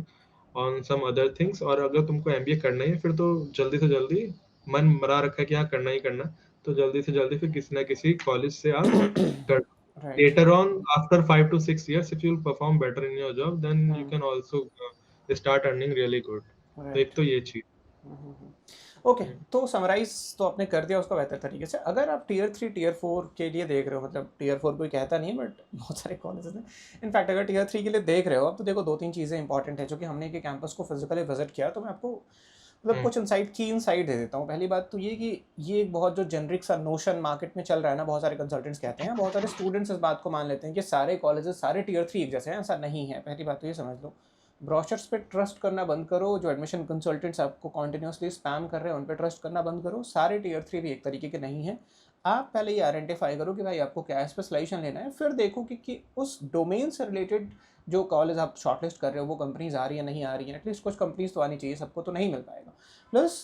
on some other things. और अगर तुमको एमबीए करना ही है फिर तो जल्दी से जल्दी, मन बना रखा है कि हाँ करना ही करना है, तो जल्दी से जल्दी फिर किसी ना किसी कॉलेज से आप कर। Right. Later on, after 5 to 6 years, if you'll perform better in your job, then you can also start earning really good. तो एक राइट। तो ये चीज। ओके, तो समराइज तो आपने कर दिया उसका बेहतर तरीके से। अगर आप टीयर 3 टीयर 4 के लिए देख रहे हो, मतलब टीयर 4 कोई कहता नहीं है बट बहुत सारे कॉलेजेस हैं, इनफैक्ट अगर टीयर 3 के लिए देख रहे हो आप, तो देखो 2-3 चीज़ें इंपॉर्टेंट है जो कि हमने के कैंपस को फिजिकली विजिट किया, तो मैं आपको मतलब कुछ इनसाइट की इनसाइट दे देता हूँ। पहली बात तो ये कि ये एक बहुत जो जेनरिक सा नोशन मार्केट में चल रहा है ना, बहुत सारे कंसल्टेंट्स कहते हैं, बहुत सारे स्टूडेंट्स इस बात को मान लेते हैं कि सारे कॉलेजेस सारे टीयर 3 एक जैसे हैं। ऐसा नहीं है। पहली बात तो ये समझ लो। ब्रोशर्स पे ट्रस्ट करना बंद करो। जो एडमिशन कंसल्टेंट्स आपको कॉन्टिन्यूसली स्पैम कर रहे हैं उन पे ट्रस्ट करना बंद करो। सारे टीयर 3 भी एक तरीके के नहीं हैं। आप पहले ये आइडेंटिफाई करो कि भाई आपको क्या स्पेशलाइजेशन लेना है, फिर देखो कि उस डोमेन से रिलेटेड जो कॉलेज आप शॉर्टलिस्ट कर रहे हो वो कंपनीज आ रही है नहीं आ रही है। एटलीस्ट कुछ कंपनीज तो आनी चाहिए, सबको तो नहीं मिल पाएगा। प्लस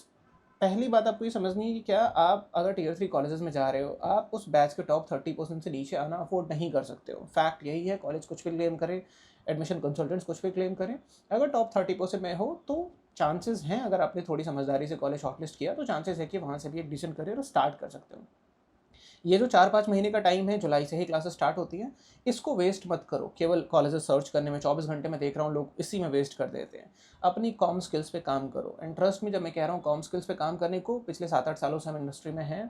पहली बात आपको ये समझनी है कि क्या आप अगर टीयर 3 कॉलेजेस में जा रहे हो, आप उस बैच के टॉप 30% से नीचे आना अफोर्ड नहीं कर सकते हो। फैक्ट यही है। कॉलेज कुछ भी क्लेम करे, एडमिशन कंसल्टेंट्स कुछ भी क्लेम करें, अगर टॉप 30% में हो तो चांसेस हैं, अगर आपने थोड़ी समझदारी से कॉलेज शॉर्टलिस्ट किया, तो चांसेस है कि वहाँ से भी एक डिसेंट करियर स्टार्ट कर सकते हो। ये जो 4-5 महीने का टाइम है, जुलाई से ही क्लासेस स्टार्ट होती हैं, इसको वेस्ट मत करो केवल कॉलेजेस सर्च करने में। 24 घंटे में देख रहा हूँ लोग इसी में वेस्ट कर देते हैं। अपनी कॉम स्किल्स पे काम करो। एंड ट्रस्ट में, जब मैं कह रहा हूँ कॉम स्किल्स पे काम करने को, पिछले 7-8 सालों से हम इंडस्ट्री में हैं,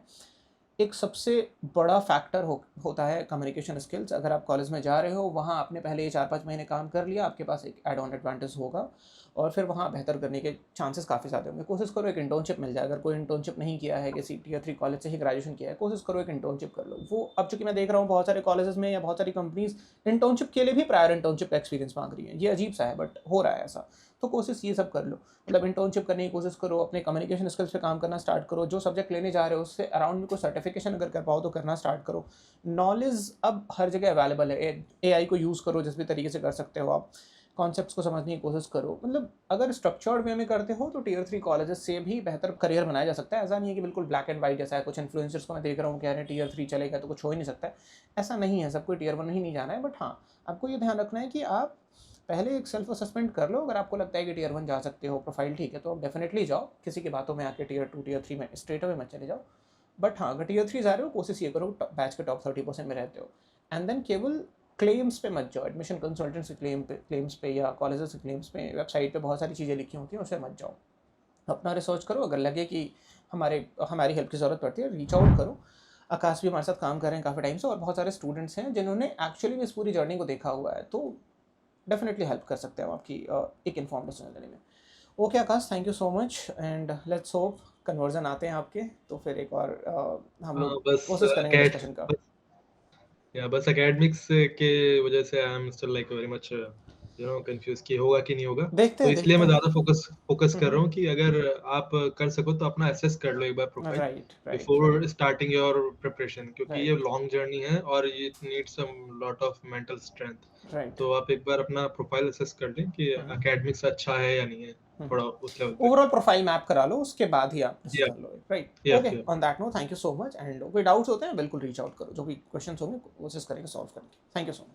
एक सबसे बड़ा फैक्टर होता है कम्युनिकेशन स्किल्स। अगर आप कॉलेज में जा रहे हो, वहाँ आपने पहले ये 4-5 महीने काम कर लिया, आपके पास एक एड ऑन एडवांटेज होगा और फिर वहाँ बेहतर करने के चांसेस काफ़ी ज़्यादा होंगे। कोशिश करो एक इंटर्नशिप मिल जाए। अगर कोई इंटर्नशिप नहीं किया है, किसी टीयर 3 कॉलेज से ही ग्रेजुएशन किया है, कोशिश करो एक इंटर्नशिप कर लो। वो अब चूंकि मैं देख रहा हूँ बहुत सारे कॉलेजेस में या बहुत सारी कंपनीज इंटर्नशिप के लिए भी प्रायर इंटर्नशिप का एक्सपीरियंस मांग रही है। ये अजीब सा है बट हो रहा है ऐसा। तो कोशिश ये सब कर लो, मतलब इंटर्नशिप करने की कोशिश करो, अपने कम्युनिकेशन स्किल्स पे काम करना स्टार्ट करो। जो सब्जेक्ट लेने जा रहे हो उससे अराउंड में कोई सर्टिफिकेशन अगर कर पाओ तो करना स्टार्ट करो। नॉलेज अब हर जगह अवेलेबल है। एआई को यूज़ करो जिस भी तरीके से कर सकते हो आप। कॉन्सेप्ट्स को समझने की कोशिश करो। मतलब अगर स्ट्रक्चर्ड वे में करते हो तो टीयर 3 कॉलेजेस से भी बेहतर करियर बनाया जा सकता है। ऐसा नहीं है कि बिल्कुल ब्लैक एंड वाइट जैसा है। कुछ इन्फ्लुएंसर्स को मैं देख रहा हूँ कह रहे हैं टीयर 3 चलेगा तो कुछ हो ही नहीं सकता है। ऐसा नहीं है, सबको टीयर 1 ही नहीं जाना है। बट हाँ, आपको ये ध्यान रखना है कि आप पहले एक सेल्फ असेसमेंट कर लो। अगर आपको लगता है कि टीयर 1 जा सकते हो, प्रोफाइल ठीक है, तो आप डेफिनेटली जाओ। किसी की बातों में आके टीयर 2 टीयर 3 में स्ट्रेट अवे मत चले जाओ। बट हाँ, अगर टीयर 3 जा रहे हो, कोशिश ये करो बैच के टॉप 30% में रहते हो। एंड देन केवल क्लेम्स पे मत जाओ। एडमिशन कंसल्टेंट्स के क्लेम्स पे या कॉलेजेस के क्लेम्स पे, वेबसाइट पे बहुत सारी चीज़ें लिखी होती हैं, उससे मत जाओ। अपना रिसर्च करो। अगर लगे कि हमारी हेल्प की ज़रूरत पड़ती है, रीच आउट करो। आकाश भी हमारे साथ काम कर रहे हैं काफ़ी टाइम से और बहुत सारे स्टूडेंट्स हैं जिन्होंने एक्चुअली इस पूरी जर्नी को देखा हुआ है, तो डेफिनेटली हेल्प कर सकते हैं आपकी एक इन्फॉर्म डिसीजन लेने में। Okay Akash, thank you so much and let's hope conversion आते हैं आपके, तो फिर एक और हम हाँ लोग बस कोशिश करेंगे अकेड डिस्कशन का। बस या बस एकेडमिक्स के वजह से I am still like very much confuse कि होगा कि नहीं होगा। देखते तो हैं इसलिए देखते मैं हैं। ज्यादा फोकस कर रहा हूँ कि अगर आप कर सको तो अपना एसेस कर लो एक बार profile right right before right starting your preparation, क्योंकि ये राइट लॉन्ग जर्नी है और ये needs some lot of mental strength. Right. तो आप एक बार अपना प्रोफाइल असेस कर लें कि एकेडमिक्स अच्छा है या नहीं है, थोड़ा उस लेवल पे। ओवरऑल प्रोफाइल मैप करा लो, उसके बाद ही आप या डिसीजन लो। राइट। या okay, on that note thank you so much. And कोई डाउट्स होते हैं बिल्कुल रीच आउट करो। जो भी क्वेश्चंस होंगे कोशिश करेंगे सॉल्व करने की। Thank you so much.